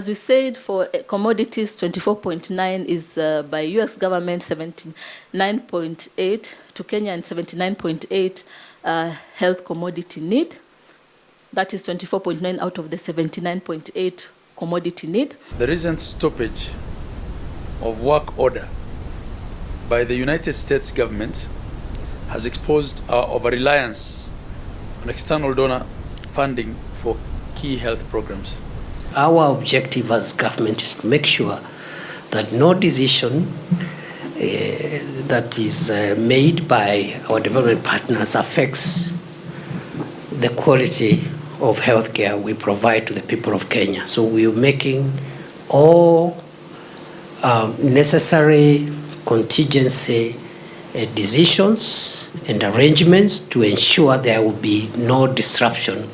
we said, for commodities, 24.9 is by U.S. government, 79.8 to Kenya, and 79.8 health commodity need. That is 24.9 out of the 79.8 commodity need. The recent stoppage of work order by the United States government has exposed our over-reliance on external donor funding for key health programs. Our objective as government is to make sure that no decision that is made by our development partners affects the quality of healthcare we provide to the people of Kenya. So we are making all necessary contingency decisions and arrangements to ensure there will be no disruption